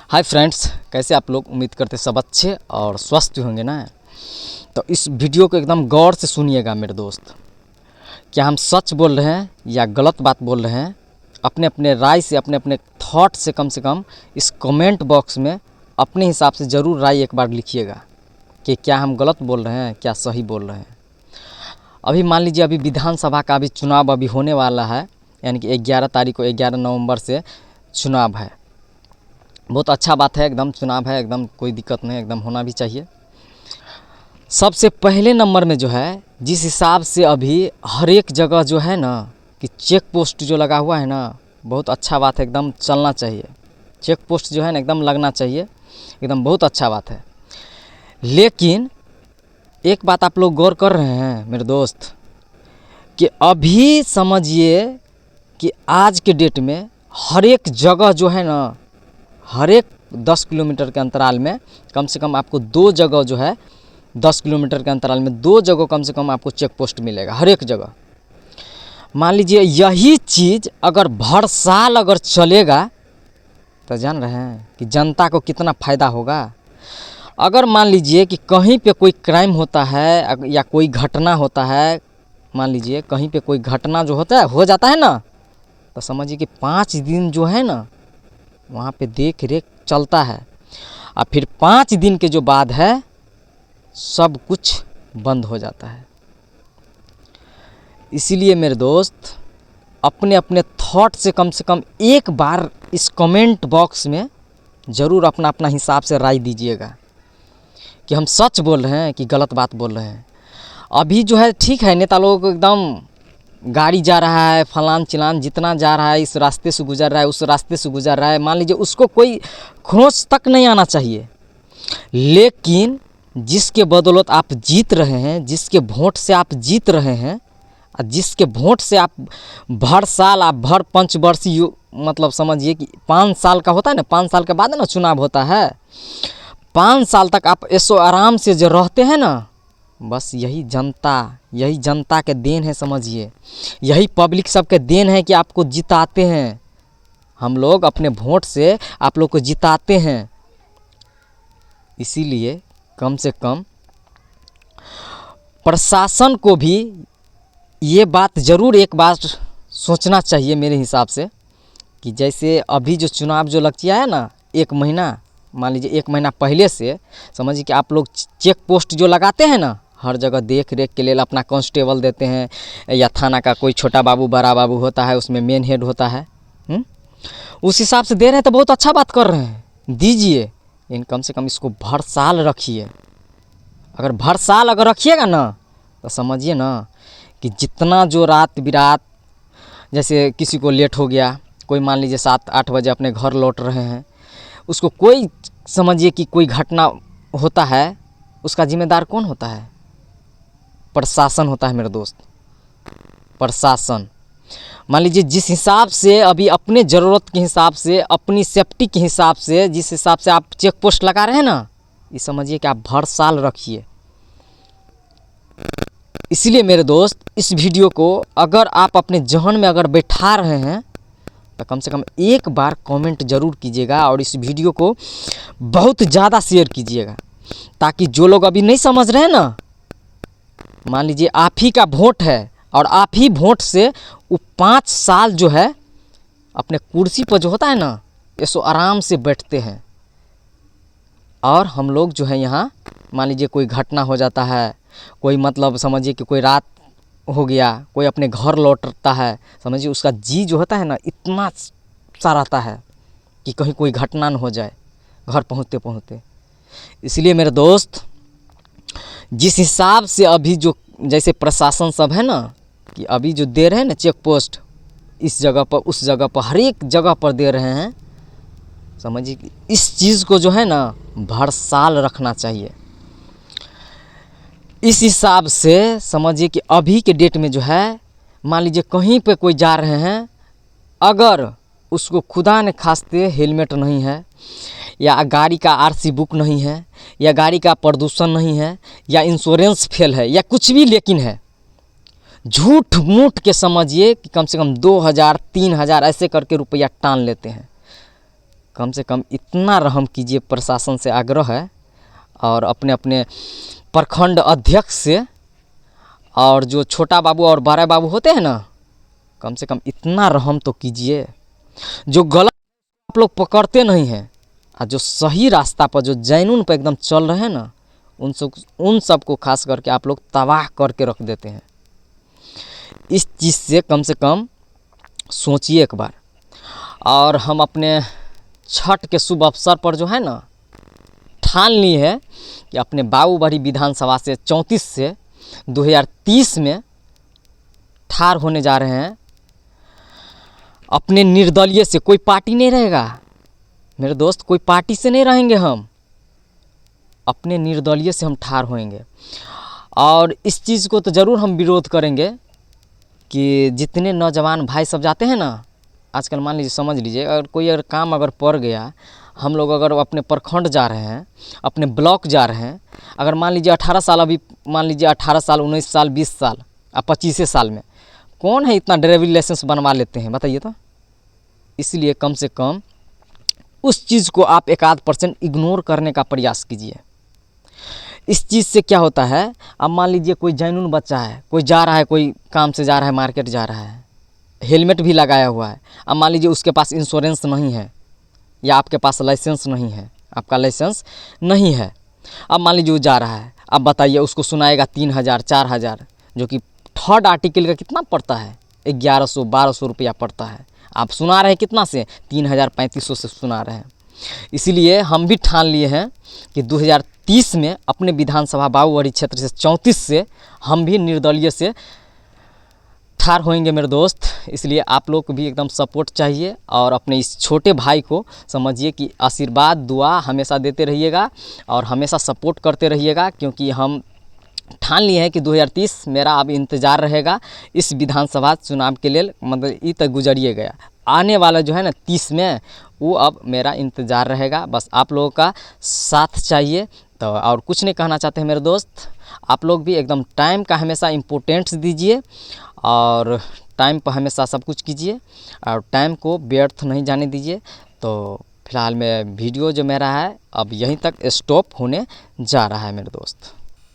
Hi friends, कैसे आप लोग? उम्मीद करते सब अच्छे और स्वस्थ होंगे ना। तो इस वीडियो को एकदम गौर से सुनिएगा मेरे दोस्त। क्या हम सच बोल रहे हैं या गलत बात बोल रहे हैं? अपने अपने राय से, अपने अपने थॉट से कम इस कमेंट बॉक्स में अपने हिसाब से ज़रूर राय एक बार लिखिएगा कि क्या हम गलत बोल रहे हैं, क्या सही बोल रहे हैं। अभी मान लीजिए अभी विधानसभा का भी चुनाव अभी होने वाला है, यानी कि 11 तारीख को 11 नवंबर से चुनाव है। बहुत अच्छा बात है, एकदम चुनाव है, एकदम कोई दिक्कत नहीं, एकदम होना भी चाहिए। सबसे पहले नंबर में जो है, जिस हिसाब से अभी हर एक जगह जो है ना कि चेक पोस्ट जो लगा हुआ है ना, बहुत अच्छा बात है, एकदम चलना चाहिए। चेक पोस्ट जो है ना एकदम लगना चाहिए, एकदम बहुत अच्छा बात है। लेकिन एक बात आप लोग गौर कर रहे हैं मेरे दोस्त कि अभी समझिए कि आज के डेट में हर एक जगह जो है ना, हर एक 10 किलोमीटर के अंतराल में कम से कम आपको 2 जगह जो है, 10 किलोमीटर के अंतराल में 2 जगह कम से कम आपको चेक पोस्ट मिलेगा हर एक जगह। मान लीजिए यही चीज़ अगर भर साल अगर चलेगा तो जान रहे हैं कि जनता को कितना फ़ायदा होगा। अगर मान लीजिए कि कहीं पे कोई क्राइम होता है या कोई घटना होता है, मान लीजिए कहीं पे कोई घटना जो होता है हो जाता है ना, तो समझिए कि 5 दिन जो है ना वहाँ पे देख रेख चलता है, और फिर 5 दिन के जो बाद है सब कुछ बंद हो जाता है। इसीलिए मेरे दोस्त अपने अपने थॉट से कम एक बार इस कमेंट बॉक्स में ज़रूर अपना अपना हिसाब से राय दीजिएगा कि हम सच बोल रहे हैं कि गलत बात बोल रहे हैं। अभी जो है ठीक है, नेता लोगों को एकदम गाड़ी जा रहा है, फलान चिलान जितना जा रहा है, इस रास्ते से गुजर रहा है, उस रास्ते से गुजर रहा है, मान लीजिए उसको कोई खोज तक नहीं आना चाहिए। लेकिन जिसके बदौलत आप जीत रहे हैं, जिसके वोट से आप जीत रहे हैं, और जिसके वोट से आप भर साल, आप भर पंचवर्षीय, मतलब समझिए कि 5 साल का होता है ना, 5 साल के बाद ना चुनाव होता है, 5 साल तक आप ऐसो आराम से जो रहते हैं ना, बस यही जनता के देन है। समझिए यही पब्लिक सबके देन है कि आपको जिताते हैं। हम लोग अपने वोट से आप लोग को जिताते हैं। इसीलिए कम से कम प्रशासन को भी ये बात ज़रूर एक बार सोचना चाहिए मेरे हिसाब से, कि जैसे अभी जो चुनाव जो लग है ना, 1 महीना, मान लीजिए 1 महीना पहले से समझिए कि आप लोग चेक पोस्ट जो लगाते हैं ना, हर जगह देख रेख के लिए अपना कांस्टेबल देते हैं, या थाना का कोई छोटा बाबू बड़ा बाबू होता है, उसमें मेन हेड होता है, उस हिसाब से दे रहे हैं तो बहुत अच्छा बात कर रहे हैं, दीजिए। लेकिन कम से कम इसको भर साल रखिए। अगर भर साल अगर रखिएगा ना तो समझिए ना कि जितना जो रात बिरात, जैसे किसी को लेट हो गया, कोई मान लीजिए 7-8 बजे अपने घर लौट रहे हैं, उसको कोई समझिए कि कोई घटना होता है, उसका जिम्मेदार कौन होता है? प्रशासन होता है मेरे दोस्त, प्रशासन। मान लीजिए जिस हिसाब से अभी अपने ज़रूरत के हिसाब से, अपनी सेफ्टी के हिसाब से, जिस हिसाब से आप चेक पोस्ट लगा रहे हैं ना, ये समझिए कि आप भर साल रखिए। इसलिए मेरे दोस्त इस वीडियो को अगर आप अपने जहन में अगर बैठा रहे हैं तो कम से कम एक बार कमेंट ज़रूर कीजिएगा, और इस वीडियो को बहुत ज़्यादा शेयर कीजिएगा, ताकि जो लोग अभी नहीं समझ रहे हैं ना, मान लीजिए आप ही का वोट है और आप ही वोट से वो 5 साल जो है अपने कुर्सी पर जो होता है ना, ऐसो आराम से बैठते हैं। और हम लोग जो है यहाँ मान लीजिए कोई घटना हो जाता है, कोई मतलब समझिए कि कोई रात हो गया, कोई अपने घर लौटता है, समझिए उसका जी जो होता है ना इतना सा रहता है कि कहीं कोई घटना न हो जाए घर पहुँचते पहुँचते। इसलिए मेरे दोस्त जिस हिसाब से अभी जो जैसे प्रशासन सब है ना, कि अभी जो दे रहे हैं ना चेक पोस्ट, इस जगह पर उस जगह पर हर एक जगह पर दे रहे हैं, समझिए कि इस चीज़ को जो है ना भर साल रखना चाहिए। इस हिसाब से समझिए कि अभी के डेट में जो है, मान लीजिए कहीं पे कोई जा रहे हैं, अगर उसको खुदा न खास्ते हेलमेट नहीं है, या गाड़ी का आरसी बुक नहीं है, या गाड़ी का प्रदूषण नहीं है, या इंश्योरेंस फेल है, या कुछ भी लेकिन है, झूठ मूठ के समझिए कि कम से कम 2000-3000 ऐसे करके रुपया टान लेते हैं। कम से कम इतना रहम कीजिए, प्रशासन से आग्रह है, और अपने अपने प्रखंड अध्यक्ष से, और जो छोटा बाबू और बड़ा बाबू होते हैं ना, कम से कम इतना रहम तो कीजिए। जो गलत आप लोग पकड़ते नहीं हैं, और जो सही रास्ता पर, जो जैनून पर एकदम चल रहे हैं ना, उन सब को खास करके आप लोग तबाह करके रख देते हैं। इस चीज़ से कम से कम सोचिए एक बार। और हम अपने छठ के शुभ अवसर पर जो है ना, ठान ली है कि अपने बाबूबड़ी विधानसभा से 34 से 2030 में ठार होने जा रहे हैं। अपने निर्दलीय से, कोई पार्टी नहीं रहेगा मेरे दोस्त, कोई पार्टी से नहीं रहेंगे हम, अपने निर्दलीय से हम ठार होएंगे। और इस चीज़ को तो ज़रूर हम विरोध करेंगे कि जितने नौजवान भाई सब जाते हैं ना आजकल, मान लीजिए, समझ लीजिए, अगर कोई अगर काम अगर पड़ गया, हम लोग अगर अपने प्रखंड जा रहे हैं, अपने ब्लॉक जा रहे हैं, अगर मान लीजिए 18 साल, अभी मान लीजिए 18 साल, 19 साल, 20 साल, अब 25 साल में कौन है इतना ड्राइविंग लाइसेंस बनवा लेते हैं, बताइए तो। इसलिए कम से कम उस चीज़ को आप 1-8% इग्नोर करने का प्रयास कीजिए। इस चीज़ से क्या होता है, अब मान लीजिए कोई जैनून बच्चा है, कोई जा रहा है, कोई काम से जा रहा है, मार्केट जा रहा है, हेलमेट भी लगाया हुआ है, अब मान लीजिए उसके पास इंश्योरेंस नहीं है, या आपके पास लाइसेंस नहीं है, आपका लाइसेंस नहीं है, अब मान लीजिए वो जा रहा है, अब बताइए उसको सुनाएगा 3000 4000, जो कि थर्ड आर्टिकल का कितना पड़ता है, 1100-1200 रुपया पड़ता है। आप सुना रहे हैं कितना से, 3000-3500 से सुना रहे हैं। इसीलिए हम भी ठान लिए हैं कि 2030 में अपने विधानसभा बाबूबड़ी क्षेत्र से 34 से हम भी निर्दलीय से ठार होएंगे मेरे दोस्त। इसलिए आप लोग को भी एकदम सपोर्ट चाहिए, और अपने इस छोटे भाई को समझिए कि आशीर्वाद दुआ हमेशा देते रहिएगा और हमेशा सपोर्ट करते रहिएगा, क्योंकि हम ठान लिए हैं कि 2030 मेरा अब इंतज़ार रहेगा इस विधानसभा चुनाव के लिए। मतलब ये तक गुजरिए गया, आने वाला जो है ना 30 में, वो अब मेरा इंतज़ार रहेगा। बस आप लोगों का साथ चाहिए, तो और कुछ नहीं कहना चाहते हैं मेरे दोस्त। आप लोग भी एकदम टाइम का हमेशा इम्पोर्टेंस दीजिए, और टाइम पर हमेशा सब कुछ कीजिए, और टाइम को व्यर्थ नहीं जाने दीजिए। तो फिलहाल मैं वीडियो जो मेरा है अब यहीं तक स्टॉप होने जा रहा है मेरे दोस्त।